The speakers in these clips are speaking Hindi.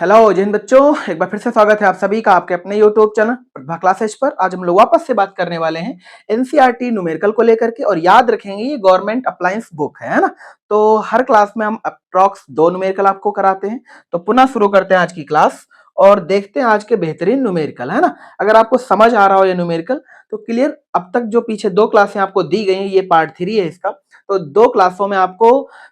हेलो जय हिंद बच्चों, एक बार फिर से स्वागत है आप सभी का आपके अपने यूट्यूब चैनल प्रतिभा क्लासेज पर। आज हम लोग वापस से बात करने वाले हैं एनसीईआरटी न्यूमेरिकल को लेकर के। और याद रखेंगे ये गवर्नमेंट अप्लायंस बुक है ना। तो हर क्लास में हम अप्रॉक्स 2 न्यूमेरिकल आपको कराते हैं। तो पुनः शुरू करते हैं आज की क्लास और देखते हैं आज के बेहतरीन न्यूमेरिकल, है ना। अगर आपको समझ आ रहा हो ये न्यूमेरिकल तो क्लियर। अब तक जो पीछे 2 क्लासें आपको दी गई हैं, ये पार्ट 3 है इसका। तो 2 क्लासों में आपको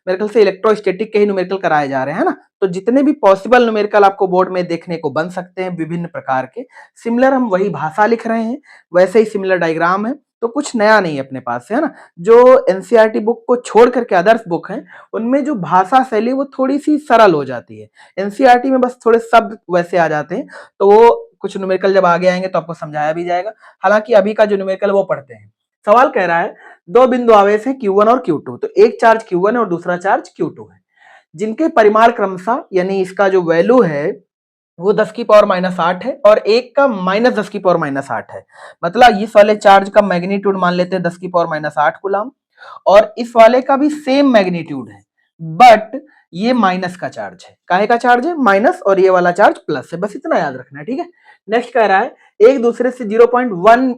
मेरे ख्याल से इलेक्ट्रोस्टैटिक के ही न्यूमेरिकल कराए जा रहे हैं, है ना। तो जितने भी पॉसिबल न्यूमेरिकल आपको बोर्ड में देखने को बन सकते हैं विभिन्न प्रकार के, सिमिलर हम वही भाषा लिख रहे हैं, वैसे ही सिमिलर डायग्राम है। तो कुछ नया नहीं है अपने पास, है ना। जो एनसीईआरटी बुक को छोड़ करके अदर्स बुक हैं, उनमें जो भाषा शैली वो थोड़ी सी सरल हो जाती है। एनसीईआरटी में बस थोड़े शब्द वैसे आ जाते हैं, तो वो कुछ न्यूमेरिकल जब आगे आएंगे तो आपको समझाया भी जाएगा। हालांकि अभी का जो न्यूमेरिकल वो पढ़ते हैं। सवाल कह रहा है 2 बिंदु आवेश है Q1 और Q2। तो एक चार्ज Q1 है और दूसरा चार्ज Q2 है, जिनके परिमाण क्रमशः यानी इसका जो वैल्यू है वो 10 की पावर -8 है और एक का -10 की पावर -8 है। मतलब इस वाले चार्ज का मैग्नीट्यूड मान लेते हैं 10 की पावर -8 कूलम, और इस वाले का भी सेम मैग्नीट्यूड है, बट ये माइनस का चार्ज है। काहे का चार्ज है? माइनस, और ये वाला चार्ज प्लस है। बस इतना याद रखना है, ठीक है। नेक्स्ट कह रहा है एक दूसरे से 0.1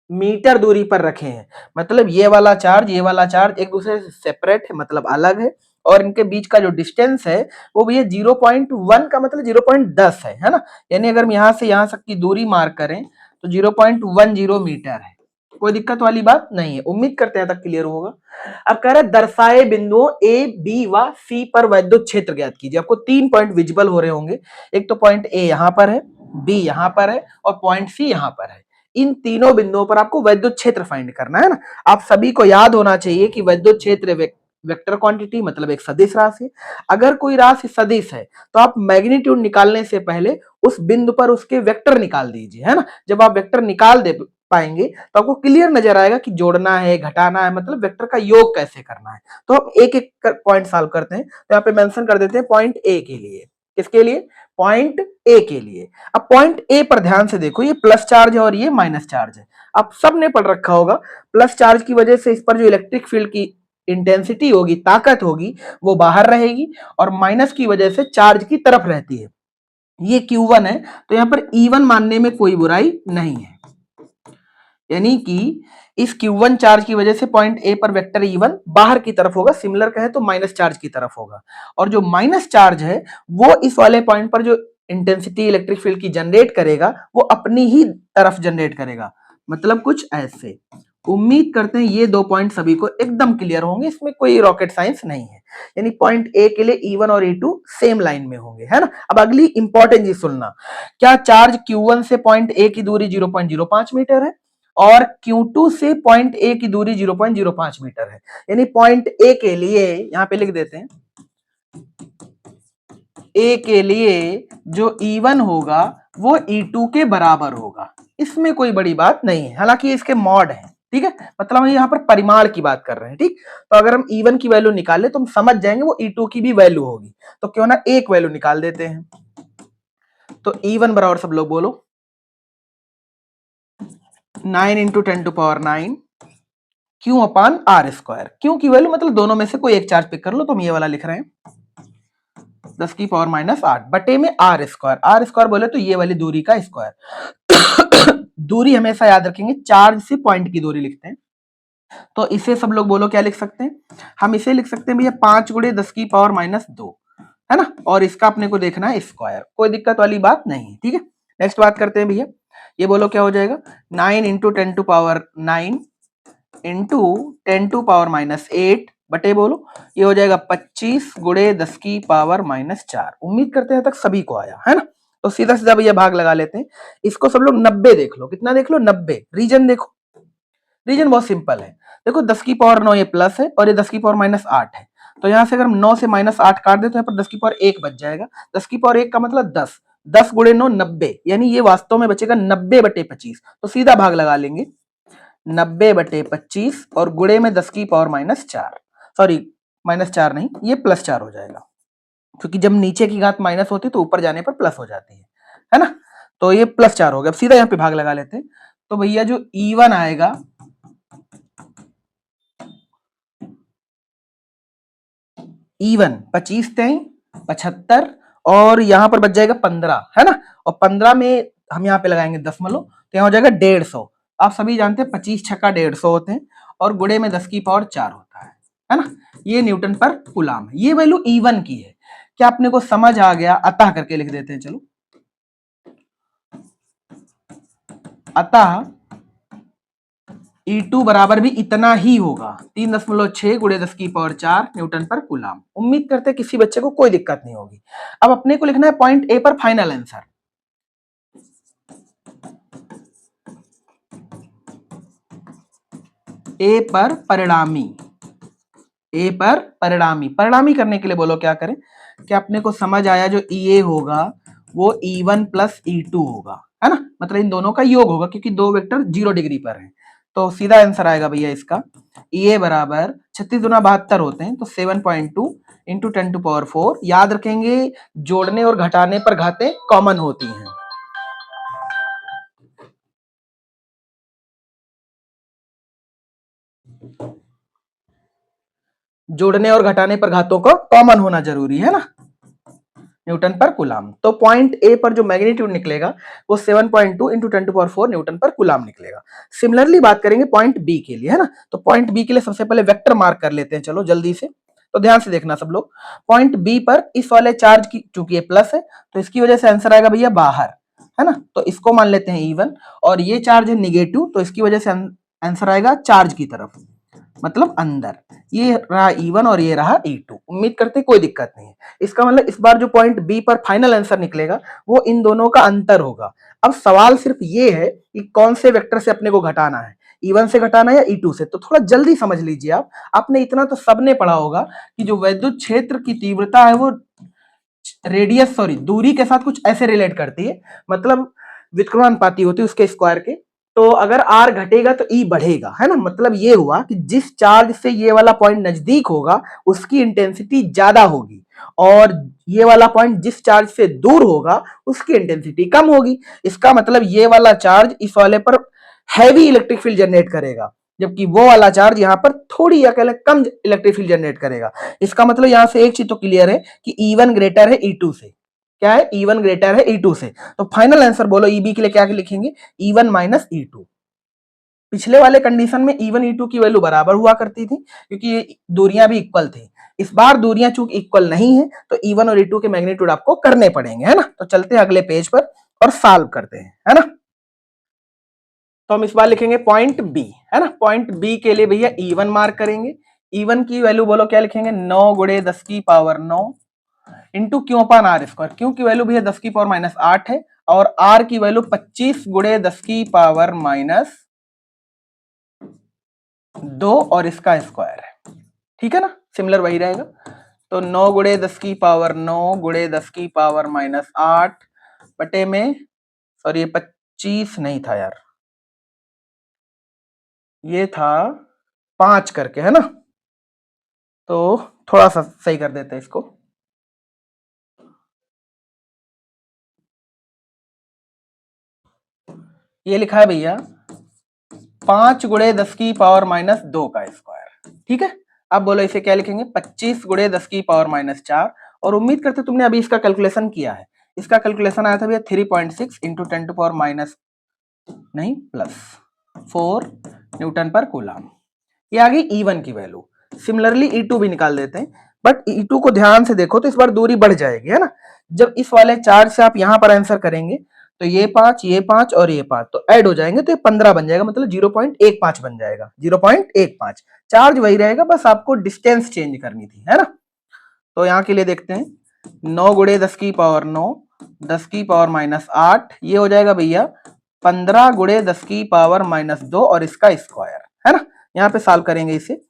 मीटर दूरी पर रखे हैं। मतलब ये वाला चार्ज एक दूसरे से सेपरेट है, मतलब अलग है, और इनके बीच का जो डिस्टेंस है वो भैया 0.1 का मतलब 0.10 है ना। यानी अगर हम यहां से यहां तक की दूरी मार्क करें तो 0.10 मीटर है। कोई दिक्कत वाली बात नहीं है। उम्मीद करते हैं तक क्लियर होगा। अब कह रहे हैं दर्शाए बिंदुओं ए बी व सी पर वैद्युत क्षेत्र ज्ञात कीजिए। आपको 3 पॉइंट विजिबल हो रहे होंगे। एक तो पॉइंट ए यहां पर है, बी यहां पर है और पॉइंट सी यहां पर है। इन तीनों बिंदुओं पर आपको वैद्युत क्षेत्र फाइंड करना है ना। आप सभी को याद होना चाहिए कि वैद्युत क्षेत्र वेक्टर क्वांटिटी मतलब एक सदिश राशि। अगर कोई राशि सदिश है तो आप मैग्नीट्यूड निकालने से पहले उस बिंदु पर उसके वेक्टर निकाल दीजिए, है ना। जब आप वेक्टर निकाल दे पाएंगे तो आपको क्लियर नजर आएगा कि जोड़ना है, घटाना है, मतलब वेक्टर का योग कैसे करना है। तो हम एक एक पॉइंट सॉल्व करते हैं। तो यहाँ पे मेंशन कर देते हैं पॉइंट ए के लिए। किसके लिए? पॉइंट ए के लिए। अब पॉइंट ए पर ध्यान से देखो, ये प्लस चार्ज है और ये माइनस चार्ज है। आप सबने पढ़ रखा होगा प्लस चार्ज की वजह से इस पर जो इलेक्ट्रिक फील्ड की इंटेंसिटी होगी, ताकत होगी, वो बाहर रहेगी, और माइनस की वजह से चार्ज की तरफ रहती है। ये Q1 है, तो यहां पर E1 मानने में कोई बुराई नहीं है। यानी कि इस Q1 चार्ज की वजह से पॉइंट ए पर वेक्टर E1 बाहर की तरफ होगा। सिमिलर कहे तो माइनस चार्ज की तरफ होगा। और जो माइनस चार्ज है वो इस वाले पॉइंट पर जो इंटेंसिटी इलेक्ट्रिक फील्ड की जनरेट करेगा वो अपनी ही तरफ जनरेट करेगा। मतलब कुछ ऐसे। उम्मीद करते हैं ये 2 पॉइंट सभी को एकदम क्लियर होंगे, इसमें कोई रॉकेट साइंस नहीं है। यानी पॉइंट ए के लिए E1 और E2 सेम लाइन में होंगे, है ना। अब अगली इंपॉर्टेंट चीज सुनना। क्या चार्ज Q1 से पॉइंट ए की दूरी 0.05 मीटर है और Q2 से पॉइंट ए की दूरी 0.05 मीटर है। यानी पॉइंट ए के लिए यहां पे लिख देते हैं, ए के लिए जो E1 होगा वो E2 के बराबर होगा। इसमें कोई बड़ी बात नहीं है, हालांकि इसके मॉड है, ठीक है। मतलब हम यहाँ पर परिमाण की बात कर रहे हैं, ठीक। तो अगर हम E1 की वैल्यू निकाल ले तो हम समझ जाएंगे वो E2 की भी वैल्यू होगी। तो क्यों ना एक वैल्यू निकाल देते हैं। तो E1 बराबर सब लोग बोलो 9 into 10⁹ Q upon R square. Q की वैल्यू मतलब दोनों में से कोई एक चार्ज पिक कर लो। तो हम ये वाला लिख रहे हैं 10 की पावर -8 बटे में आर स्क्वायर। आर स्क्वायर बोले तो ये वाली दूरी का स्क्वायर। दूरी हमेशा याद रखेंगे, चार्ज से पॉइंट की दूरी लिखते हैं। तो इसे सब लोग बोलो क्या लिख सकते हैं? हम इसे लिख सकते हैं भैया 5 × 10 की पावर -2, है ना। और इसका अपने को देखना है स्क्वायर। कोई दिक्कत वाली बात नहीं है, ठीक है। नेक्स्ट बात करते हैं भैया। ये बोलो क्या हो जाएगा 9 इंटू 10⁹ इंटू 10⁻⁸ बटे बोलो ये हो जाएगा 25 × 10 की पावर -4। उम्मीद करते हैं तक सभी को आया, है ना। तो सीधा सीधा भैया भाग लगा लेते हैं। इसको सब लोग 90 देख लो। कितना देख लो? 90। रीजन देखो, रीजन बहुत सिंपल है। देखो 10 की पावर 9 ये प्लस है और ये 10 की पावर -8 है। तो यहां से अगर हम 9 से -8 काट दे तो यहाँ पर 10 की पावर 1 बच जाएगा। 10 की पावर 1 का मतलब 10। 10 × 9 90, यानी ये वास्तव में बचेगा 90/25। तो सीधा भाग लगा लेंगे 90/25 और गुणे में 10 की पावर -4। सॉरी -4 नहीं, ये +4 हो जाएगा, क्योंकि जब नीचे की घात माइनस होती है तो ऊपर जाने पर प्लस हो जाती है ना। तो ये +4 हो गया। अब सीधा यहाँ पे भाग लगा लेते हैं। तो भैया जो E1 आएगा E1 25 × 3 75 और यहाँ पर बच जाएगा 15, है ना। और 15 में हम यहाँ पे लगाएंगे दशमलव, तो यहाँ हो जाएगा 150। आप सभी जानते हैं 25 छक्का 150 होते हैं, और गुणे में 10 की पावर 4 होता है ना। ये न्यूटन पर कूलाम है। ये वैल्यू E1 की है। क्या अपने को समझ आ गया? अतः करके लिख देते हैं, चलो। अतः E2 बराबर भी इतना ही होगा, 3.6 गुणे 10 की पावर 4 न्यूटन पर कूलाम। उम्मीद करते हैं किसी बच्चे को कोई दिक्कत नहीं होगी। अब अपने को लिखना है पॉइंट ए पर फाइनल आंसर। ए पर परिणामी, ए पर परिणामी। परिणामी करने के लिए बोलो क्या करें? क्या अपने को समझ आया? जो EA होगा वो E1 प्लस E2 होगा, है ना। मतलब इन दोनों का योग होगा, क्योंकि दो वेक्टर 0 डिग्री पर हैं। तो सीधा आंसर आएगा भैया इसका, EA बराबर 36 दूना 72 होते हैं, तो 7.2 इंटू 10 टू पावर 4। याद रखेंगे जोड़ने और घटाने पर घातें कॉमन होती हैं। जोड़ने और घटाने पर घातों को कॉमन होना जरूरी है ना, न्यूटन पर कूलाम। तो पॉइंट ए पर जो मैग्नीट्यूड निकलेगा वो 7.2 इंटू 10 टू पावर 4 न्यूटन पर कूलाम निकलेगा। सिमिलरली बात करेंगे पॉइंट बी के लिए, है ना। तो पॉइंट बी के लिए सबसे पहले वेक्टर मार्क कर लेते हैं, चलो जल्दी से। तो ध्यान से देखना सब लोग। पॉइंट बी पर इस वाले चार्ज की, चूंकि ये प्लस है तो इसकी वजह से आंसर आएगा भैया बाहर, है ना। तो इसको मान लेते हैं E1, और ये चार्ज है निगेटिव, तो इसकी वजह से आंसर आएगा चार्ज की तरफ, मतलब अंदर। ये रहा E1 और ये रहा E2। उम्मीद करते हैं कोई दिक्कत नहीं है। इसका मतलब इस बार जो पॉइंट बी पर फाइनल आंसर निकलेगा वो इन दोनों का अंतर होगा। अब सवाल सिर्फ ये है कि कौन से वेक्टर से अपने को घटाना है, E1 से घटाना है या E2 से। तो थोड़ा जल्दी समझ लीजिए आप। आपने इतना तो सबने पढ़ा होगा कि जो विद्युत क्षेत्र की तीव्रता है वो रेडियस, सॉरी दूरी के साथ कुछ ऐसे रिलेट करती है, मतलब व्युत्क्रमानुपाती होती है उसके स्क्वायर के। तो अगर आर घटेगा तो ई बढ़ेगा, है ना। मतलब ये हुआ कि जिस चार्ज से ये वाला पॉइंट नजदीक होगा उसकी इंटेंसिटी ज्यादा होगी, और ये वाला पॉइंट जिस चार्ज से दूर होगा उसकी इंटेंसिटी कम होगी। इसका मतलब ये वाला चार्ज इस वाले पर हैवी इलेक्ट्रिक फील्ड जनरेट करेगा, जबकि वो वाला चार्ज यहाँ पर थोड़ी या कह कम इलेक्ट्रिक फील्ड जनरेट करेगा। इसका मतलब यहां से एक चीज तो क्लियर है कि E1 ग्रेटर है E2 से। क्या है? E1 ग्रेटर है E2 से। तो फाइनल आंसर बोलो EB के लिए क्या लिखेंगे? E1 minus E2। पिछले वाले कंडीशन में E1 E2 की वैल्यू बराबर हुआ करती थी, क्योंकि दूरियां भी इक्वल थी। इस बार दूरियां चूंकि इक्वल नहीं है तो E1 और E2 के मैग्नीट्यूड आपको करने पड़ेंगे, है ना। तो चलते हैं अगले पेज पर और सॉल्व करते हैं, है ना। तो हम इस बार लिखेंगे पॉइंट बी, है ना। पॉइंट बी के लिए भैया E1 मार्क करेंगे। E1 की वैल्यू बोलो क्या लिखेंगे? 9 गुणे 10 की power 9 into Q upon R square. Q की वैल्यू भैया 10 की पावर माइनस 8 है, और आर की वैल्यू 25 गुणे 10 की पावर माइनस 2 और इसका स्क्वायर है, ठीक है ना। सिमिलर वही रहेगा। तो 9 गुणे 10 की पावर 9 गुणे 10 की पावर माइनस 8 बटे में, सॉरी ये 25 नहीं था यार, ये था 5 करके, है ना। तो थोड़ा सा सही कर देते हैं इसको। ये लिखा है भैया 5 गुणे 10 की पावर माइनस 2 का स्क्वायर, ठीक है। अब बोलो इसे क्या लिखेंगे? 25 गुणे 10 की पावर माइनस 4। और उम्मीद करते तुमने अभी इसका कैलकुलेशन किया है। इसका कैलकुलेशन आया था भैया 3.6 इंटू 10 टू पावर माइनस नहीं प्लस 4 न्यूटन पर कूलाम। ये आ गई E1 की वैल्यू। सिमिलरली E2 भी निकाल देते हैं, बट E2 को ध्यान से देखो तो इस बार दूरी बढ़ जाएगी, है ना। जब इस वाले चार्ज से आप यहां पर आंसर करेंगे तो ये 5 और ये 5 तो ऐड हो जाएंगे, तो ये 15 बन जाएगा, मतलब 0.15 बन जाएगा। 0.15 चार्ज वही रहेगा, बस आपको डिस्टेंस चेंज करनी थी, है ना। तो यहाँ के लिए देखते हैं 9 गुणे 10 की पावर 9 10 की पावर माइनस 8, ये हो जाएगा भैया 15 गुणे 10 की पावर माइनस 2 और इसका स्क्वायर, है ना। यहाँ पे सॉल्व करेंगे इसे।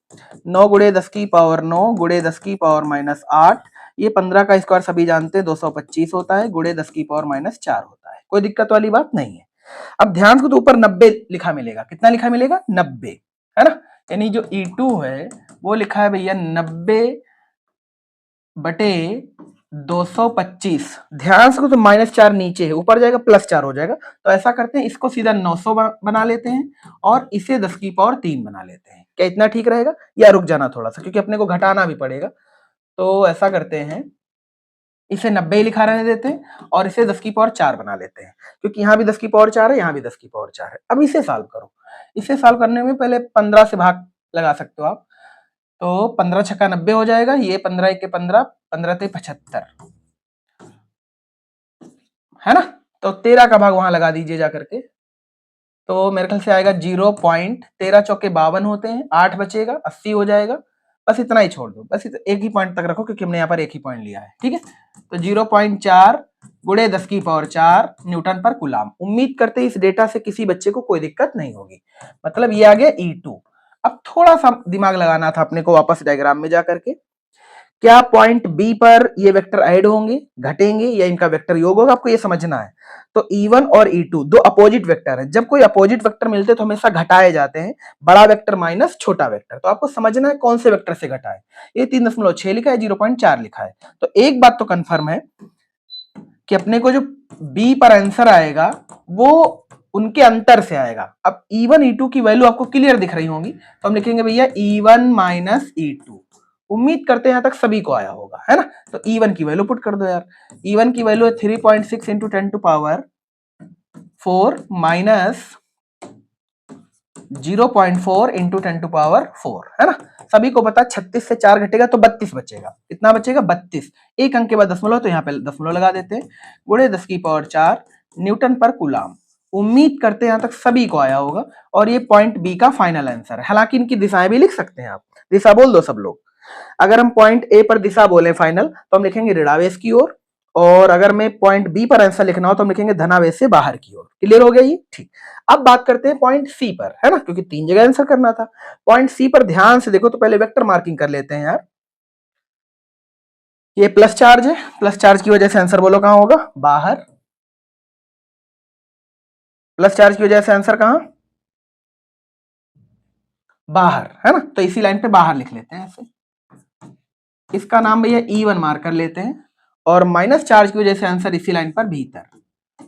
9 गुणे 10 की पावर 9 गुणे 10 की पावर माइनस 8, ये 15 का स्क्वायर सभी जानते हैं 225 होता है, गुणे 10 की पावर माइनस 4 होता है। कोई दिक्कत वाली बात नहीं है। अब ध्यान से तो ऊपर 90 लिखा मिलेगा। कितना लिखा मिलेगा? 90, है ना। यानी जो E2 है वो लिखा है भैया 90 बटे 225। ध्यान से तो -4 नीचे है, ऊपर जाएगा +4 हो जाएगा। तो ऐसा करते हैं, इसको सीधा 900 बना लेते हैं और इसे 10 की पावर 3 बना लेते हैं। क्या इतना ठीक रहेगा, या रुक जाना थोड़ा सा, क्योंकि अपने को घटाना भी पड़ेगा। तो ऐसा करते हैं, इसे 90 ही लिखा रहने देते हैं और इसे 10 की पावर 4 बना लेते हैं, क्योंकि यहाँ भी 10 की पावर 4 है, यहाँ भी 10 की पावर 4 है। अब इसे सॉल्व करो। इसे सॉल्व करने में पहले 15 से भाग लगा सकते हो आप, तो 15 छक्का 90 हो जाएगा, ये 15 एक 15, 15 ते 75, है ना। तो 13 का भाग वहां लगा दीजिए जा करके, तो मेरे ख्याल से आएगा 0.13 चौके 52 होते हैं, 8 बचेगा, 80 हो जाएगा। बस इतना ही छोड़ दो, बस एक ही पॉइंट तक रखो, क्योंकि हमने यहाँ पर एक ही पॉइंट लिया है, ठीक है। तो 0.4 गुणे 10 की पावर 4 न्यूटन पर कूलाम। उम्मीद करते हैं इस डेटा से किसी बच्चे को कोई दिक्कत नहीं होगी। मतलब ये आ गया E2। अब थोड़ा सा दिमाग लगाना था अपने को वापस डायग्राम में जाकर के, क्या पॉइंट बी पर ये वेक्टर ऐड होंगे, घटेंगे, या इनका वेक्टर योग होगा, आपको ये समझना है। तो E1 और E2 दो अपोजिट वेक्टर है, जब कोई अपोजिट वेक्टर मिलते हैं तो हमेशा घटाए जाते हैं, बड़ा वेक्टर माइनस छोटा वेक्टर। तो आपको समझना है कौन से वेक्टर से घटाए। ये 3.6 लिखा है, 0.4 लिखा है। तो एक बात तो कंफर्म है कि अपने को जो बी पर आंसर आएगा वो उनके अंतर से आएगा। अब E1 E2 की वैल्यू आपको क्लियर दिख रही होंगी, तो हम लिखेंगे भैया E1 माइनस E2। उम्मीद करते हैं यहां तक सभी को आया होगा, है ना। तो E1 की वैल्यू पुट कर दो यार। E1 की वैल्यू है 3.6 into 10 to power 4 minus 0.4 into 10 to power 4, है ना। सभी को पता 36 से 4 घटेगा तो 32 बचेगा। कितना बचेगा? 32। एक अंक के बाद दशमलव, तो यहाँ पे दशमलव लगा देते हैं। गुणे 10 की पावर 4 न्यूटन पर कूलाम। उम्मीद करते हैं यहां तक सभी को आया होगा, और ये पॉइंट बी का फाइनल आंसर है। हालांकि इनकी दिशाएं भी लिख सकते हैं आप, दिशा बोल दो सब लोग। अगर हम पॉइंट ए पर दिशा बोले फाइनल, तो हम लिखेंगे ऋणावेश की ओर, और अगर मैं पॉइंट बी पर आंसर लिखना हो तो हम लिखेंगे धनावेश से बाहर की ओर। क्लियर हो गया ये? ठीक। अब बात करते हैं पॉइंट सी पर, है ना, क्योंकि 3 जगह आंसर करना था। पॉइंट सी पर ध्यान से देखो, तो पहले वेक्टर मार्किंग कर लेते हैं यार। ये प्लस चार्ज है, प्लस चार्ज की वजह से आंसर बोलो कहां होगा? बाहर। प्लस चार्ज की वजह से आंसर कहां? बाहर, है ना। तो इसी लाइन पे बाहर लिख लेते हैं ऐसे। इसका नाम भैया E1 मार्क कर लेते हैं, और माइनस चार्ज की वजह से आंसर इसी लाइन पर भीतर,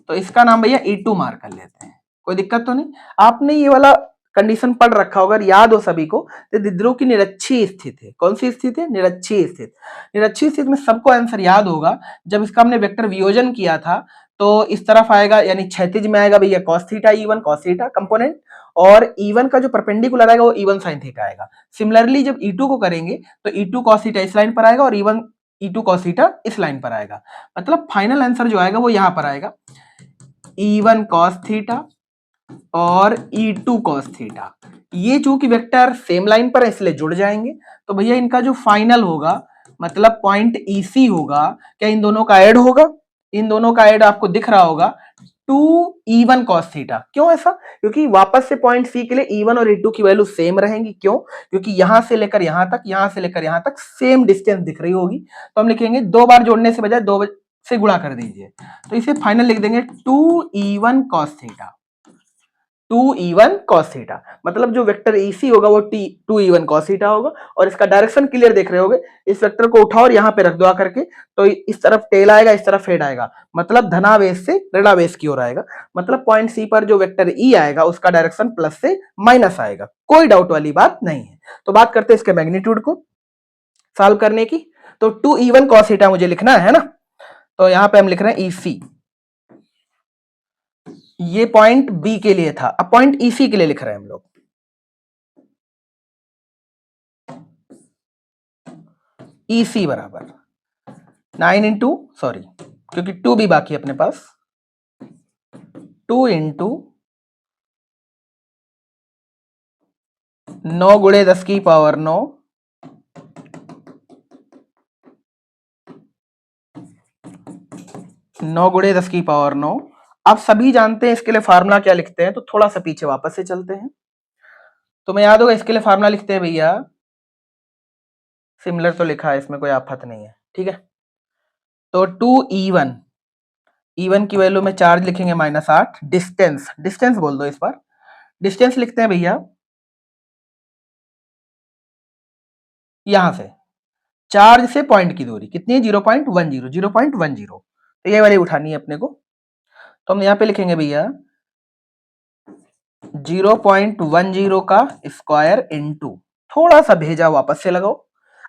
तो इसका नाम भैया E2 मार्क कर लेते हैं। कोई दिक्कत तो नहीं? आपने ये वाला कंडीशन पढ़ रखा होगा, याद हो सभी को, तो द्विध्रुव की निरक्षीय स्थिति है। कौन सी स्थिति है? निरक्षीय स्थिति। निरक्षीय स्थिति में सबको आंसर याद होगा, जब इसका हमने वेक्टर वियोजन किया था तो इस तरफ आएगा, यानी क्षैतिज में आएगा भैया cos theta E1 cos theta component, और E1 का जो परपेंडिकुलर आएगा वो E1 sin थीटा आएगा। सिमिलरली जब E2 को करेंगे तो E2 cos थीटा इस लाइन पर आएगा, और E2 cos थीटा इस लाइन पर आएगा। मतलब फाइनल आंसर जो आएगा वो यहां पर आएगा, E1 cos थीटा और E2 cos थीटा। ये चूंकि वेक्टर सेम लाइन पर है इसलिए जुड़ जाएंगे, तो भैया इनका जो फाइनल होगा, मतलब पॉइंट EC होगा, क्या इन दोनों का ऐड होगा? इन दोनों का ऐड आपको दिख रहा होगा 2E1 cos थीटा। क्यों ऐसा? क्योंकि वापस से पॉइंट C के लिए E1 और E2 की वैल्यू सेम रहेंगी। क्यों? क्योंकि यहां से लेकर यहां तक, यहां से लेकर यहां तक सेम डिस्टेंस दिख रही होगी, तो हम लिखेंगे 2 बार जोड़ने से बजाय 2 से गुणा कर दीजिए, तो इसे फाइनल लिख देंगे 2E1 cos theta. 2E1 cos theta, मतलब जो वेक्टर EC होगा वो 2E1 cos थीटा होगा, और इसका डायरेक्शन क्लियर देख रहे होगे। इस वेक्टर को उठाओ और यहाँ पे रख दो आकर के, तो इस तरफ टेल आएगा, इस तरफ हेड आएगा, मतलब धनावेश से ऋणावेश की ओर आएगा। मतलब पॉइंट सी पर जो वेक्टर E आएगा उसका डायरेक्शन प्लस से माइनस आएगा, कोई डाउट वाली बात नहीं है। तो बात करते हैं इसके मैग्नीट्यूड को सॉल्व करने की। तो 2E1 cos थीटा मुझे लिखना है ना, तो यहाँ पे हम लिख रहे हैं EC। ये पॉइंट बी के लिए था, अब पॉइंट EC के लिए लिख रहे हैं हम लोग। EC बराबर 9 इंटू, सॉरी क्योंकि 2 भी बाकी है अपने पास, 2 इंटू 9 गुणे 10 की पावर 9 9 गुणे 10 की पावर 9। आप सभी जानते हैं इसके लिए फार्मूला क्या लिखते हैं, तो थोड़ा सा पीछे वापस से चलते हैं। तो मैं याद होगा इसके लिए फार्मूला लिखते हैं भैया, सिमिलर तो लिखा है, इसमें कोई आफत नहीं है, ठीक है। तो 2E1, E1 की वैल्यू में चार्ज लिखेंगे -8, डिस्टेंस, डिस्टेंस बोल दो इस बार, डिस्टेंस लिखते हैं भैया यहां से चार्ज से पॉइंट की दूरी कितनी है? 0.10, 0.10, तो ये वाली उठानी है अपने को। तो हम यहां पे लिखेंगे भैया 0.10 का स्क्वायर इंटू, थोड़ा सा भेजा वापस से लगाओ,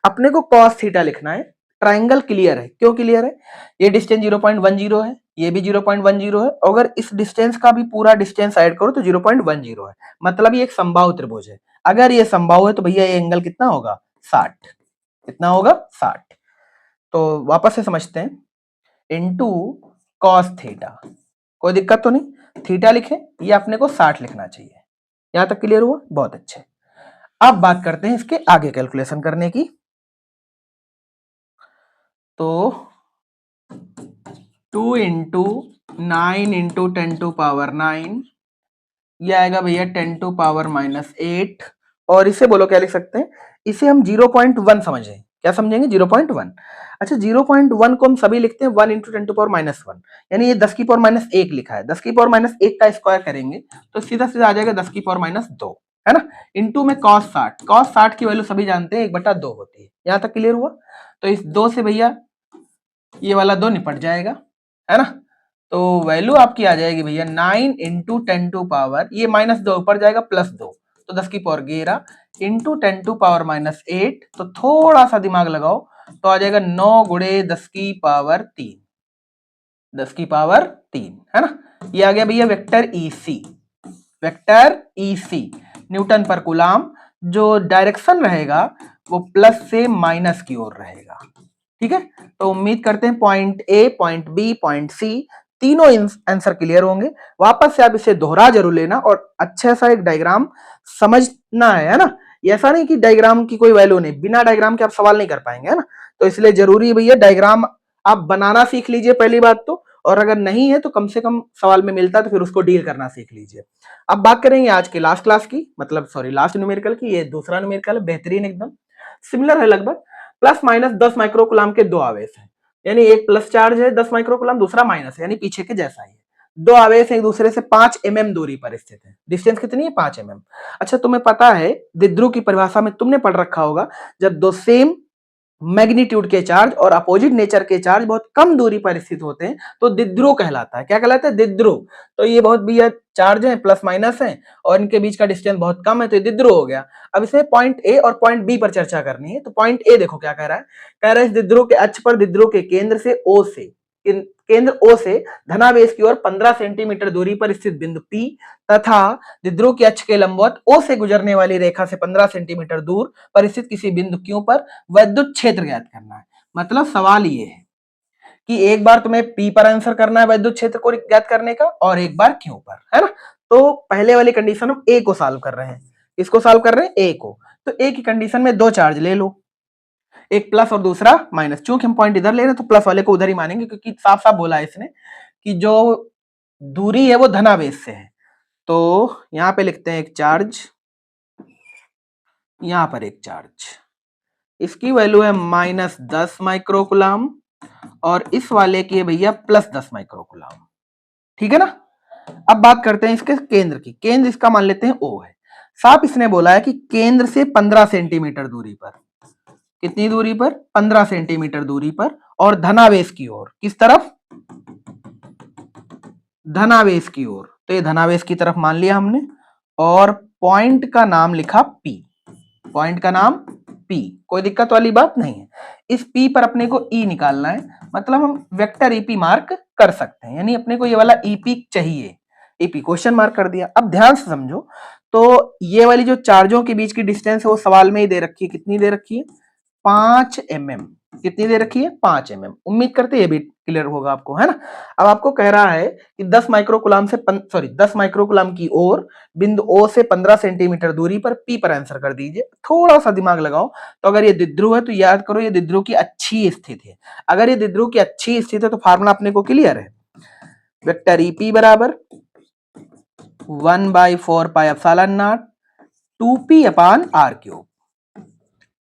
अपने को cos थीटा लिखना है, ट्राइंगल क्लियर है। क्यों क्लियर है? ये डिस्टेंस 0.10 है, ये भी 0.10 है। अगर इस डिस्टेंस का भी पूरा डिस्टेंस ऐड करो तो 0.10 है, मतलब ये एक समबाहु त्रिभुज है। अगर ये समबाहु है तो भैया ये एंगल कितना होगा? 60। कितना होगा? 60। तो वापस से समझते हैं, इनटू कॉस थीटा। कोई दिक्कत तो नहीं? थीटा लिखें, ये अपने को 60 लिखना चाहिए। यहां तक क्लियर हुआ? बहुत अच्छे। अब बात करते हैं इसके आगे कैलकुलेशन करने की। तो 2 इंटू 9 इंटू 10⁻⁹ ये आएगा भैया 10⁻⁻8। और इसे बोलो क्या लिख सकते हैं? इसे हम 0.1 समझें। क्या समझेंगे? 0.1। अच्छा, 0.1 को हम सभी लिखते हैं 1 इंटू 10⁻⁻1, यानी ये 10⁻1 लिखा है। 10⁻1 का स्क्वायर करेंगे तो सीधा सीधा आ जाएगा 10⁻2, है ना। इंटू में cos 60, cos 60 की वैल्यू सभी जानते हैं 1/2 होती है। यहां तक क्लियर हुआ? तो इस 2 से भैया ये वाला 2 निपट जाएगा, है ना। तो वैल्यू आपकी आ जाएगी भैया 9 इंटू 10⁻, ये -2 ऊपर जाएगा +2, तो 10⁻11 इंटू 10⁻⁻8। तो थोड़ा सा दिमाग लगाओ तो आ जाएगा 9 गुणे 10⁻3, 10⁻3, है ना। ये आ गया भैया vector EC, vector EC Newton पर कूलाम। जो डायरेक्शन रहेगा वो प्लस से माइनस की ओर रहेगा, ठीक है। तो उम्मीद करते हैं point A, point B, point C तीनों आंसर क्लियर होंगे। वापस से आप इसे दोहरा जरूर लेना और अच्छा सा एक डायग्राम समझना है ना। ऐसा नहीं कि डायग्राम की कोई वैल्यू नहीं, बिना डायग्राम के आप सवाल नहीं कर पाएंगे, है ना। तो इसलिए जरूरी है भैया डायग्राम आप बनाना सीख लीजिए पहली बात तो, और अगर नहीं है तो कम से कम सवाल में मिलता है तो फिर उसको डील करना सीख लीजिए। अब बात करेंगे आज के लास्ट क्लास की, मतलब सॉरी लास्ट न्यूमेरिकल की। ये दूसरा न्यूमेरिकल है, बेहतरीन एकदम सिमिलर है लगभग। +-10 माइक्रोकूलम के दो आवेश हैं, यानी एक प्लस चार्ज है 10 माइक्रोकूलम, दूसरा माइनस, यानी पीछे के जैसा ही है। दो आवेश एक दूसरे से 5 mm दूरी पर स्थित है। डिस्टेंस कितनी है? 5 mm। अच्छा, तुम्हें पता है द्विध्रुव की परिभाषा में तुमने पढ़ रखा होगा, जब दो सेम मैग्नीट्यूड के चार्ज और अपोजिट नेचर के चार्ज बहुत कम दूरी पर स्थित होते हैं तो द्विध्रुव कहलाता है। क्या कहलाता है? द्विध्रुव। तो ये बहुत भैया चार्ज है, प्लस माइनस है, और इनके बीच का डिस्टेंस बहुत कम है, तो ये द्विध्रुव हो गया। अब इसमें पॉइंट ए और पॉइंट बी पर चर्चा करनी है। तो पॉइंट ए देखो क्या कह रहा है। कह रहा है इस द्विध्रुव के अक्ष पर द्विध्रुव के केंद्र से ओ से, केंद्र ओ से धनावेश की ओर 15 सेंटीमीटर दूरी पर स्थित बिंदु P तथा द्विध्रुव के अक्ष के लंबवत O से गुजरने वाली रेखा से 15 सेंटीमीटर दूर पर स्थित किसी बिंदु Q पर वैद्युत क्षेत्र ज्ञात करना है। मतलब सवाल ये है कि एक बार तुम्हें P पर आंसर करना है वैद्युत क्षेत्र को ज्ञात करने का, और एक बार Q पर, है ना। तो पहले वाली कंडीशन हम A को सॉल्व कर रहे हैं। इसको सॉल्व कर रहे हैं A को। तो A की कंडीशन में दो चार्ज ले लो, एक प्लस और दूसरा माइनस। चूंकि हम पॉइंट इधर ले रहे हैं तो प्लस वाले को उधर ही मानेंगे, क्योंकि साफ साफ बोला है इसने कि जो दूरी है वो धनावेश से है। तो यहां पे लिखते हैं एक चार्ज, यहां पर एक चार्ज, इसकी वैल्यू है -10 माइक्रोकूलम, और इस वाले की है भैया +10 माइक्रोकूलम, ठीक है ना। अब बात करते हैं इसके केंद्र की। केंद्र इसका मान लेते हैं O है। साफ इसने बोला है कि केंद्र से 15 सेंटीमीटर दूरी पर, कितनी दूरी पर? 15 सेंटीमीटर दूरी पर, और धनावेश की ओर, किस तरफ? धनावेश की ओर। तो ये धनावेश की तरफ मान लिया हमने, और पॉइंट का नाम लिखा P, पॉइंट का नाम P। कोई दिक्कत वाली बात नहीं है। इस P पर अपने को E निकालना है, मतलब हम वेक्टर EP मार्क कर सकते हैं, यानी अपने को ये वाला EP चाहिए। EP क्वेश्चन मार्क कर दिया। अब ध्यान से समझो, तो ये वाली जो चार्जों के बीच की डिस्टेंस है वो सवाल में ही दे रखी है। कितनी दे रखी है? 5 mm। कितनी दे रखी है? 5 mm। उम्मीद करते ये भी क्लियर होगा आपको, है ना। अब आपको कह रहा है कि 10 माइक्रोकूलम से 10 माइक्रोकूलम की ओर बिंदु O से 15 सेंटीमीटर दूरी पर P पर आंसर कर दीजिए। थोड़ा सा दिमाग लगाओ। तो अगर ये द्विध्रुव है तो याद करो ये द्विध्रुव की अच्छी स्थिति है। अगर ये द्विध्रुव की अच्छी स्थिति है तो फार्मूला अपने को क्लियर है। वेक्टर EP बराबर 1/4 pi epsilon not 2p/r³,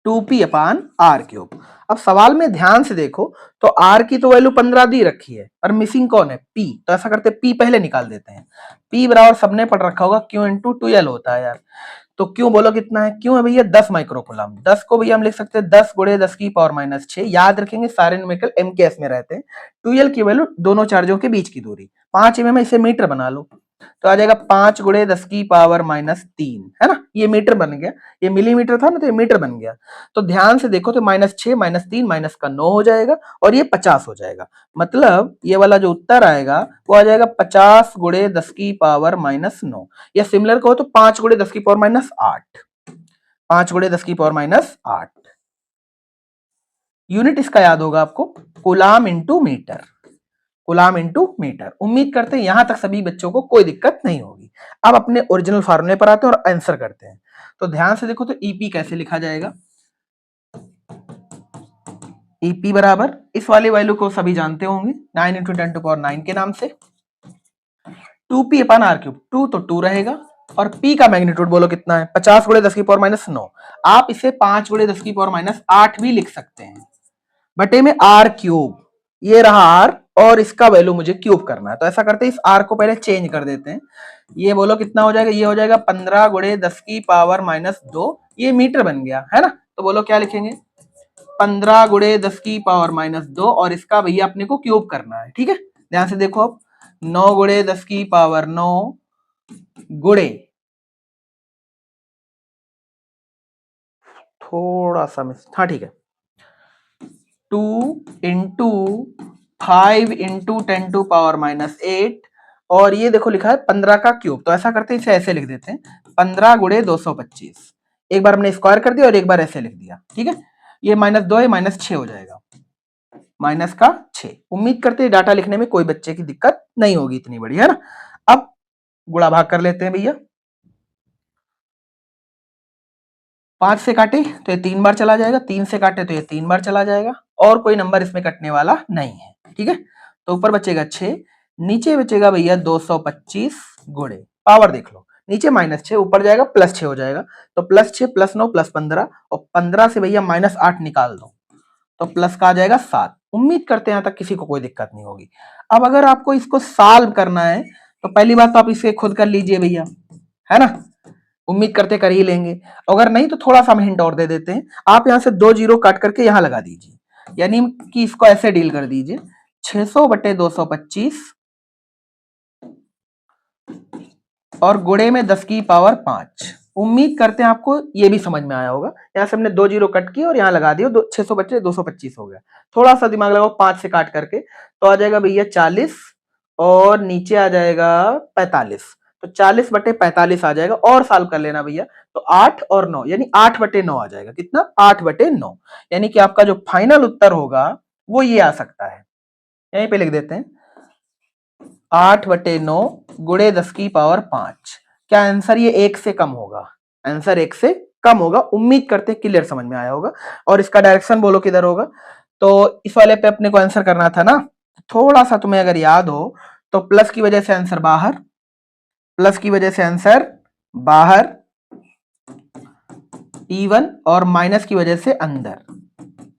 2p/r³। अब सवाल में ध्यान से देखो तो r की तो वैल्यू 15 दी रखी है, और मिसिंग कौन है? p। तो ऐसा करते p पहले निकाल देते हैं। p बराबर सबने पढ़ रखा होगा q इंटू 2l होता है यार। तो q बोलो कितना है? q है भैया 10 माइक्रोकूलम। 10 को भैया हम लिख सकते हैं 10 गुणे 10⁻⁻6। याद रखेंगे सारे न्यूमेरिकल m के s में रहते हैं। 2l की वैल्यू दोनों चार्जों के बीच की दूरी 5 mm है, इसे मीटर बना लो। तो आ जाएगा 5 गुणे 10 की पावर -3, है ना, ये मीटर बन गया, ये मिलीमीटर था ना तो ये मीटर बन गया। तो ध्यान से देखो तो -6 -3 माइनस का 9 हो जाएगा और ये 50 हो जाएगा। मतलब ये वाला जो उत्तर आएगा वो आ जाएगा 50 गुणे 10 की पावर -9, या सिमिलर कहो तो 5 गुणे 10 की पावर -8, 5 गुणे 10 की पावर -8। यूनिट इसका याद होगा आपको, coulomb into metre, coulomb into metre. उम्मीद करते हैं यहां तक सभी बच्चों को कोई दिक्कत नहीं होगी। अब अपने ओरिजिनल फार्मूले पर आते हैं और आंसर करते हैं। तो ध्यान से देखो तो ईपी कैसे लिखा जाएगा। ईपी बराबर, इस वाले वैल्यू को सभी जानते होंगे, 9 इंटू 10 टू पावर 9 के नाम से 2p अपन आर क्यूब, 2 तो 2 रहेगा और p का मैग्नीट्यूड बोलो कितना है, 50 गुणे 10 की पावर -9। आप इसे 5 गुणे 10 की पावर -8 भी लिख सकते हैं, बटे में आर क्यूब, ये रहा आर और इसका वैल्यू मुझे क्यूब करना है। तो ऐसा करते हैं, इस आर को पहले चेंज कर देते हैं। ये बोलो कितना हो जाएगा, ये हो जाएगा 15 गुणे 10 की पावर -2, ये मीटर बन गया है ना। तो बोलो क्या लिखेंगे, 15 गुणे 10 की पावर -2 और इसका भैया अपने को क्यूब करना है। ठीक है, ध्यान से देखो, अब 9 गुणे 10 की पावर 9 गुणे, थोड़ा सा मिस, हाँ ठीक है, 2 इंटू 5 इंटू 10 टू पावर -8 और ये देखो लिखा है 15 का क्यूब। तो ऐसा करते हैं, इसे ऐसे लिख देते हैं, 15 गुणे 225। एक बार हमने स्क्वायर कर दिया और एक बार ऐसे लिख दिया। ठीक है, ये -2 है, -6 हो जाएगा, -6। उम्मीद करते हैं डाटा लिखने में कोई बच्चे की दिक्कत नहीं होगी इतनी बड़ी, है ना। अब गुणा भाग कर लेते हैं भैया, 5 से काटे तो ये 3 बार चला जाएगा, 3 से काटे तो ये 3 बार चला जाएगा और कोई नंबर इसमें कटने वाला नहीं है। ठीक है, तो ऊपर बचेगा 6, नीचे बचेगा भैया 225 गुणे, पावर देख लो, नीचे -6 ऊपर जाएगा +6 हो जाएगा। तो +6 +9 +15 और 15 से भैया -8 निकाल दो तो प्लस का आ जाएगा 7। उम्मीद करते हैं यहाँ तक किसी को कोई दिक्कत नहीं होगी। अब अगर आपको इसको सॉल्व करना है तो पहली बात तो आप इसे खुद कर लीजिए भैया, है ना, उम्मीद करते कर ही लेंगे। अगर नहीं तो थोड़ा सा हम हिंट और दे देते हैं, आप यहां से 2 जीरो काट करके यहां लगा दीजिए, यानी कि इसको ऐसे डील कर दीजिए, 600 बटे 225 और गुणे में 10 की पावर 5। उम्मीद करते हैं आपको ये भी समझ में आया होगा। यहां से हमने 2 जीरो कट किए और यहां लगा दिए, 600 बटे 225 हो गया। थोड़ा सा दिमाग लगाओ, 5 से काट करके तो आ जाएगा भैया 40 और नीचे आ जाएगा 45। तो 40 बटे 45 आ जाएगा और सॉल्व कर लेना भैया, तो 8 और 9 यानी 8 बटे 9 आ जाएगा। कितना, 8 बटे 9, यानी कि आपका जो फाइनल उत्तर होगा वो ये आ सकता है। यहीं पे लिख देते हैं, 8 बटे 9 गुणे 10 की पावर 5। क्या आंसर ये 1 से कम होगा, आंसर 1 से कम होगा। उम्मीद करते हैं क्लियर समझ में आया होगा। और इसका डायरेक्शन बोलो किधर होगा, तो इस वाले पे अपने को आंसर करना था ना, थोड़ा सा तुम्हें अगर याद हो तो प्लस की वजह से आंसर बाहर, प्लस की वजह से आंसर बाहर, E1 और माइनस की वजह से अंदर,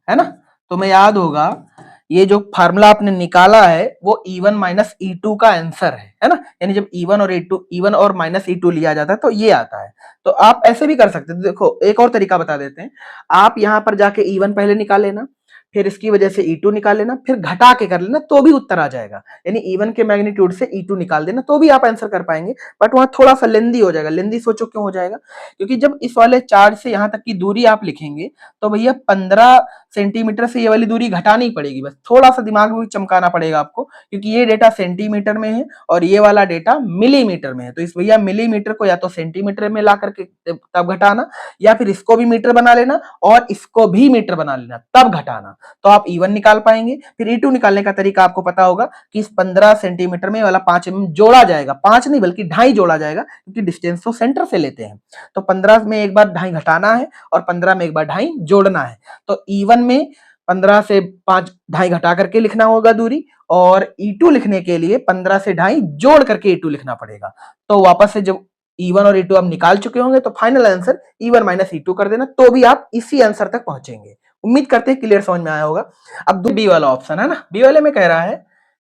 है ना। तुम्हें याद होगा ये जो फार्मूला आपने निकाला है वो E1 माइनस E2 का आंसर है ना। यानी जब E1 और E2, E1 और माइनस E2 लिया जाता है तो ये आता है। तो आप ऐसे भी कर सकते हैं, देखो एक और तरीका बता देते हैं, आप यहां पर जाके E1 पहले निकाल लेना, फिर इसकी वजह से E2 निकाल लेना, फिर घटा के कर लेना तो भी उत्तर आ जाएगा। यानी E1 के मैग्नीट्यूड से E2 निकाल देना तो भी आप आंसर कर पाएंगे। बट वहां थोड़ा सा लेंदी हो जाएगा। लेंदी सोचो क्यों हो जाएगा, क्योंकि जब इस वाले चार्ज से यहां तक की दूरी आप लिखेंगे तो भैया 15 सेंटीमीटर से ये वाली दूरी घटानी पड़ेगी, बस थोड़ा सा दिमाग में चमकाना पड़ेगा आपको, क्योंकि ये डेटा सेंटीमीटर में है और ये वाला डेटा मिलीमीटर में है। तो इस भैया मिलीमीटर को या तो सेंटीमीटर में ला करके तब घटाना, या फिर इसको भी मीटर बना लेना और इसको भी मीटर बना लेना तब घटाना, तो आप E1 निकाल पाएंगे। फिर E2 निकालने का तरीका आपको पता होगा कि इस 15 सेंटीमीटर में वाला 5 mm जोड़ा जाएगा, 5 नहीं बल्कि 2.5 जोड़ा जाएगा, क्योंकि डिस्टेंस तो सेंटर से लेते हैं। तो 15 में एक बार 2.5 घटाना है और 15 में एक बार 2.5 जोड़ना है। तो E1 में 15 से 5 2.5 घटा करके लिखना होगा दूरी, और E2 लिखने के लिए 15 से 2.5 जोड़ करके E2 लिखना पड़ेगा। तो वापस से जब E1 और E2 आप निकाल चुके होंगे तो final answer E1 minus E2 कर देना, तो भी आप इसी आंसर तक पहुंचेंगे। उम्मीद करते हैं क्लियर समझ में आया होगा। अब बी वाला ऑप्शन है ना, बी वाले में कह रहा है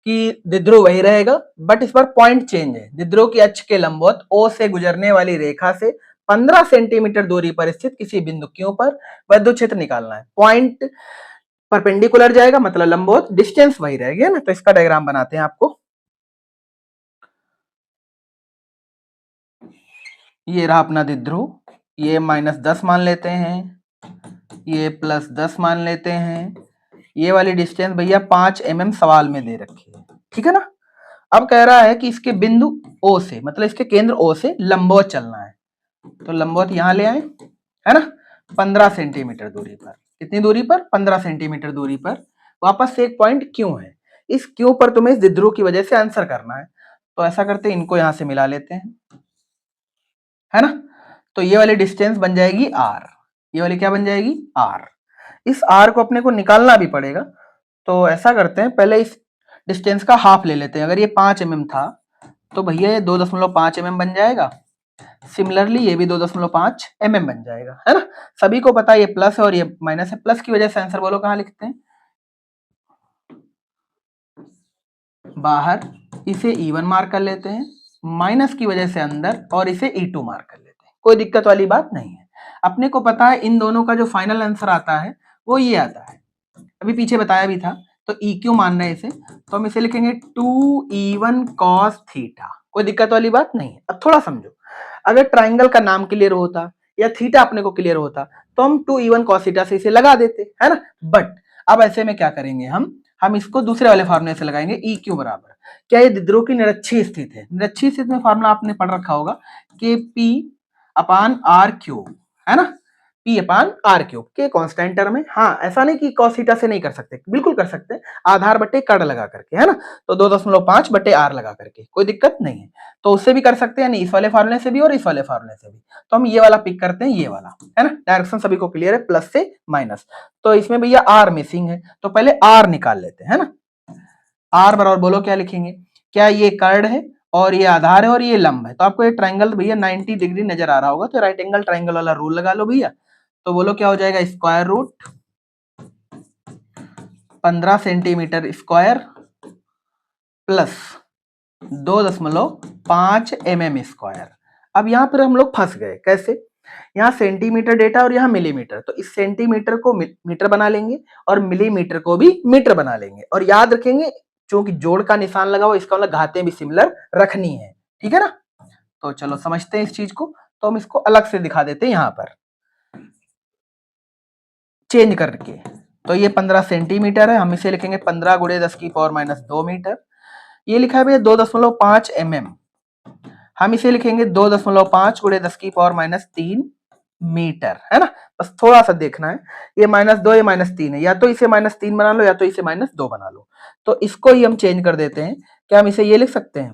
कि द्विध्रुव वही रहेगा बट इस बार पॉइंट चेंज है। द्विध्रुव की अक्ष के लंबवत O से गुजरने वाली रेखा से 15 सेंटीमीटर दूरी पर स्थित किसी बिंदु Q पर विद्युत क्षेत्र निकालना है। पॉइंट परपेंडिकुलर जाएगा, मतलब लंबवत, डिस्टेंस वही रहेगी ना। तो इसका डायग्राम बनाते हैं आपको। ये रहा अपना द्विध्रुव, ये -10 मान लेते हैं, ये +10 मान लेते हैं। ये वाली डिस्टेंस भैया 5 mm सवाल में दे रखी है, ठीक है ना। अब कह रहा है कि इसके बिंदु O से, मतलब इसके केंद्र O से लंबवत चलना है, तो लंबवत यहां ले आए, है ना, 15 सेंटीमीटर दूरी पर। कितनी दूरी पर? 15 सेंटीमीटर दूरी पर। वापस से एक पॉइंट Q है, इस Q पर तुम्हें इस द्विध्रुव की वजह से आंसर करना है। तो ऐसा करते हैं, इनको यहां से मिला लेते हैं, है ना। तो ये वाली डिस्टेंस बन जाएगी R, ये वाली क्या बन जाएगी? R। इस R को अपने को निकालना भी पड़ेगा, तो ऐसा करते हैं, पहले इस डिस्टेंस का हाफ ले लेते हैं। अगर ये 5 mm था तो भैया ये 2.5 mm बन जाएगा। सिमिलरली ये भी 2.5 mm बन जाएगा, है ना। सभी को पता है ये प्लस है और ये माइनस है, प्लस की वजह से आंसर बोलो कहां लिखते हैं? बाहर, इसे E1 मार्क कर लेते हैं, माइनस की वजह से अंदर, और इसे E2 मार्क कर लेते हैं। कोई दिक्कत वाली बात नहीं है। अपने को पता है इन दोनों का जो फाइनल आंसर आता है वो ये आता है, अभी पीछे बताया भी था। तो EQ मानना है इसे, तो हम इसे लिखेंगे 2E1 cos थीटा। कोई दिक्कत वाली बात नहीं है। अब थोड़ा समझो, अगर ट्राइंगल का नाम क्लियर होता या थीटा अपने को क्लियर होता तो हम 2E1 cos थीटा से इसे लगा देते, है ना। बट अब ऐसे में क्या करेंगे, हम इसको दूसरे वाले फार्मूले से लगाएंगे, EQ बराबर, क्या ये द्विध्रुव की निरक्षीय स्थिति है। निरक्षीय स्थिति में फार्मूला आपने पढ़ रखा होगा कि P/R3, है ना, P/R3 के कांस्टेंट टर्म है। हाँ, ऐसा नहीं कि cos थीटा से नहीं कर सकते, बिल्कुल कर सकते हैं, आधार बटे कड़ लगा करके, है ना। तो 2.5 बटे R लगा करके, कोई दिक्कत नहीं है। तो उससे भी कर सकते हैं, नहीं इस वाले फार्मूले से भी और इस वाले फार्मूले से भी। तो हम ये वाला पिक करते हैं, ये वाला, है ना। डायरेक्शन सभी को क्लियर है, प्लस से माइनस। तो इसमें भैया R मिसिंग है, तो पहले R निकाल लेते हैं, है ना। R बराबर बोलो क्या लिखेंगे? क्या ये कर्ण है और ये आधार है और ये लंब है, तो आपको ये ट्राइंगल भैया 90 डिग्री नजर आ रहा होगा, तो राइट एंगल ट्राइंगल वाला रूल लगा लो भैया। तो बोलो क्या हो जाएगा? Square root 15 centimetre square plus 2.5 mm square. अब यहां पर हम लोग फंस गए, कैसे? यहाँ सेंटीमीटर डेटा और यहाँ मिलीमीटर, तो इस सेंटीमीटर को मीटर बना लेंगे और मिलीमीटर को भी मीटर बना लेंगे, और याद रखेंगे चूंकि जोड़ का निशान लगा हुआ, इसका मतलब घातें भी सिमिलर रखनी है, ठीक है ना। तो चलो समझते हैं इस चीज को, तो हम इसको अलग से दिखा देते हैं यहां पर चेंज करके। तो ये 15 सेंटीमीटर है, हम इसे लिखेंगे 15 × 10⁻² मीटर। ये लिखा है भैया 2.5 mm, हम इसे लिखेंगे 2.5 × 10⁻³ मीटर, है ना। बस थोड़ा सा देखना है, ये -2 ये -3 है, या तो इसे -3 बना लो या तो इसे -2 बना लो। तो इसको ही हम चेंज कर देते हैं, क्या हम इसे ये लिख सकते हैं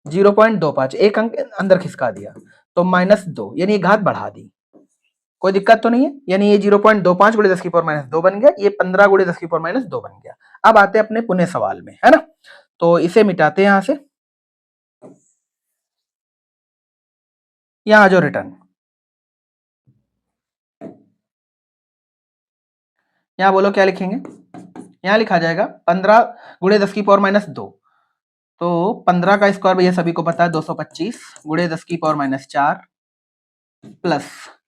0.25, एक अंक अंदर खिसका दिया, तो -2, यानी ये घात बढ़ा दी। कोई दिक्कत तो नहीं है, यानी ये 0.25 × 10⁻² बन गया, ये 15 × 10⁻² बन गया। अब आते हैं अपने पुनः सवाल में, है ना। तो इसे मिटाते हैं यहां से, यहां आ जाओ रिटर्न। यहाँ बोलो क्या लिखेंगे? यहाँ लिखा जाएगा 15 × 10⁻²। तो 15 का स्क्वायर भैया सभी को पता है 225 × 10⁻⁴ प्लस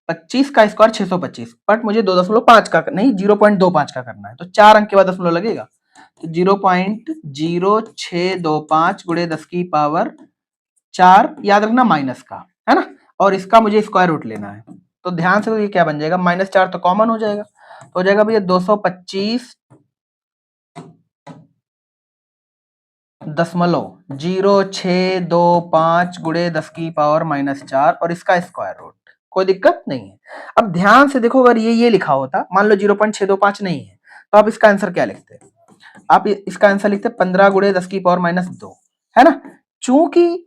25 का स्क्वायर 625, बट मुझे 2.5 का नहीं 0.25 का करना है, तो 4 अंक के बाद दशमलव लगेगा, तो 0.0625 × 10⁻⁴, याद रखना माइनस का, है ना, और इसका मुझे स्क्वायर रूट लेना है। तो ध्यान से, ये क्या बन जाएगा? -4 तो कॉमन हो जाएगा, तो हो जाएगा भैया 225.0625 × 10⁻⁻⁴ और इसका स्क्वायर रूट। कोई दिक्कत नहीं है। अब ध्यान से देखो, अगर ये लिखा होता, मान लो 0.625 नहीं है, तो आप इसका आंसर क्या लिखते? आप इसका आंसर लिखते 15 × 10⁻², है ना। चूंकि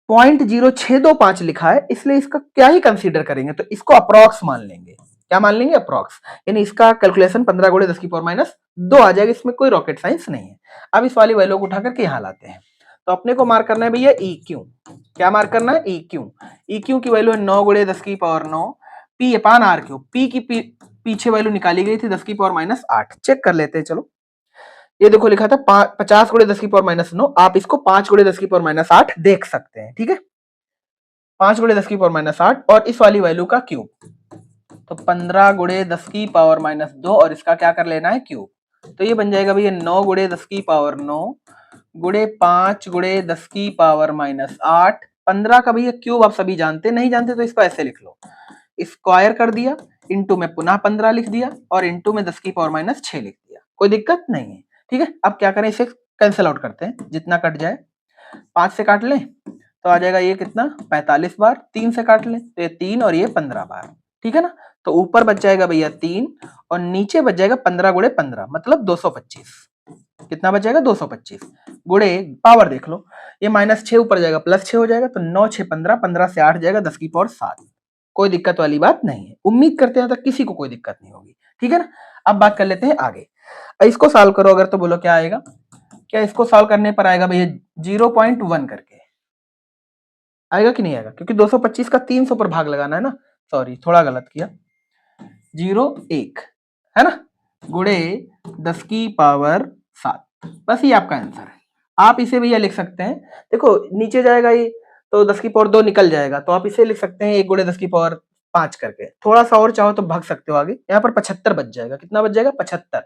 0.0625 लिखा है, इसलिए इसका क्या ही कंसीडर करेंगे, तो इसको अप्रॉक्स मान लेंगे। क्या मान लेंगे? अप्रॉक्स, यानी इसका कैलकुलेशन 15 × 10⁻² आ जाएगा, इसमें कोई रॉकेट साइंस नहीं है। अब इस वाली वैल्यू को उठा करके यहाँ लाते हैं, तो अपने को मार्क करना है भैया EQ। क्या मार्क करना है? EQ। EQ की वैल्यू है 9 × 10⁻⁹ P/R3। P की पीछे वैल्यू निकाली गई थी 10⁻⁸। चेक कर लेते हैं, चलो। ये देखो लिखा था 50 × 10⁻⁹, आप इसको 5 × 10⁻8 देख सकते हैं, ठीक है। 5 × 10⁻8 और इस वाली वैल्यू का क्यूब, तो 15 × 10⁻² और इसका क्या कर लेना है? क्यूब। तो ये बन जाएगा भैया 9 × 10⁻9 × 5 × 10⁻8 15 का भैया क्यूब आप सभी जानते, नहीं जानते तो इसको ऐसे लिख लो, स्क्वायर कर दिया, इंटू में पुनः 15 लिख दिया और इंटू में 10 की पावर माइनस 6 लिख दिया, कोई दिक्कत नहीं है। ठीक है, अब क्या करें, इसे कैंसिल आउट करते हैं, जितना कट जाए 5 से काट लें तो आ जाएगा ये कितना 45 बार, 3 से काट लें तो ये 3 और ये 15 बार। ठीक है ना, तो ऊपर बच जाएगा भैया 3 और नीचे बच जाएगा 15 गुणे 15 मतलब 225। कितना बच जाएगा 225 गुणे पावर देख लो, ये -6 ऊपर जाएगा +6 हो जाएगा, तो 9 6 15, 15 से 8 जाएगा 10 की पावर 7। कोई दिक्कत वाली बात नहीं है, उम्मीद करते हैं तक किसी को कोई दिक्कत नहीं होगी। ठीक है ना, अब बात कर लेते हैं आगे। इसको सॉल्व करो अगर तो बोलो क्या आएगा, क्या इसको सॉल्व करने पर आएगा भैया 0.1 करके आएगा कि नहीं आएगा, क्योंकि 225 का 300 पर भाग लगाना है ना, सॉरी थोड़ा गलत किया, 0.1 है ना, गुणे 10 की पावर 7, बस ये आपका आंसर है। आप इसे भैया लिख सकते हैं, देखो नीचे जाएगा ये तो 10 की पावर 2 निकल जाएगा, तो आप इसे लिख सकते हैं 1 गुणे 10 की पावर 5 करके, थोड़ा सा और चाहो तो भाग सकते हो आगे, यहाँ पर 75 बच जाएगा, कितना बच जाएगा 75,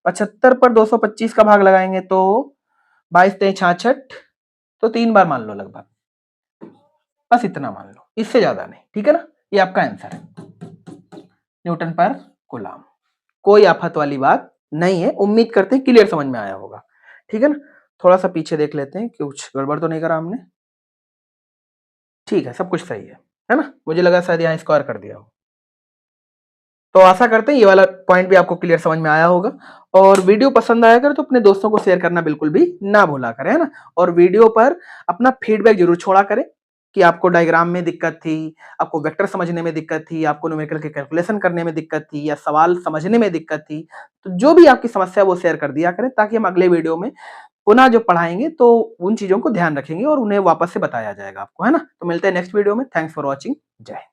75 पर 225 का भाग लगाएंगे तो 22 3 66, तो 3 बार मान लो लगभग, बस इतना मान लो, इससे ज्यादा नहीं। ठीक है ना, ये आपका आंसर है, न्यूटन पर कूलम। कोई आफत वाली बात नहीं है, उम्मीद करते हैं क्लियर समझ में आया होगा। ठीक है ना, थोड़ा सा पीछे देख लेते हैं कुछ गड़बड़ तो नहीं करा हमने, ठीक है सब कुछ सही है ना, मुझे लगा शायद यहाँ स्क्वायर कर दिया हो। तो आशा करते हैं ये वाला पॉइंट भी आपको क्लियर समझ में आया होगा, और वीडियो पसंद आया कर तो अपने दोस्तों को शेयर करना बिल्कुल भी ना भूला करें, है ना, और वीडियो पर अपना फीडबैक जरूर छोड़ा करें कि आपको डायग्राम में दिक्कत थी, आपको वेक्टर समझने में दिक्कत थी, आपको न्यूमेरिकल के कैलकुलेशन करने में दिक्कत थी, या सवाल समझने में दिक्कत थी, तो जो भी आपकी समस्या वो शेयर कर दिया करें, ताकि हम अगले वीडियो में पुनः जो पढ़ाएंगे तो उन चीजों को ध्यान रखेंगे और उन्हें वापस से बताया जाएगा आपको, है ना। तो मिलते हैं नेक्स्ट वीडियो में, थैंक्स फॉर वॉचिंग, जय हिंद।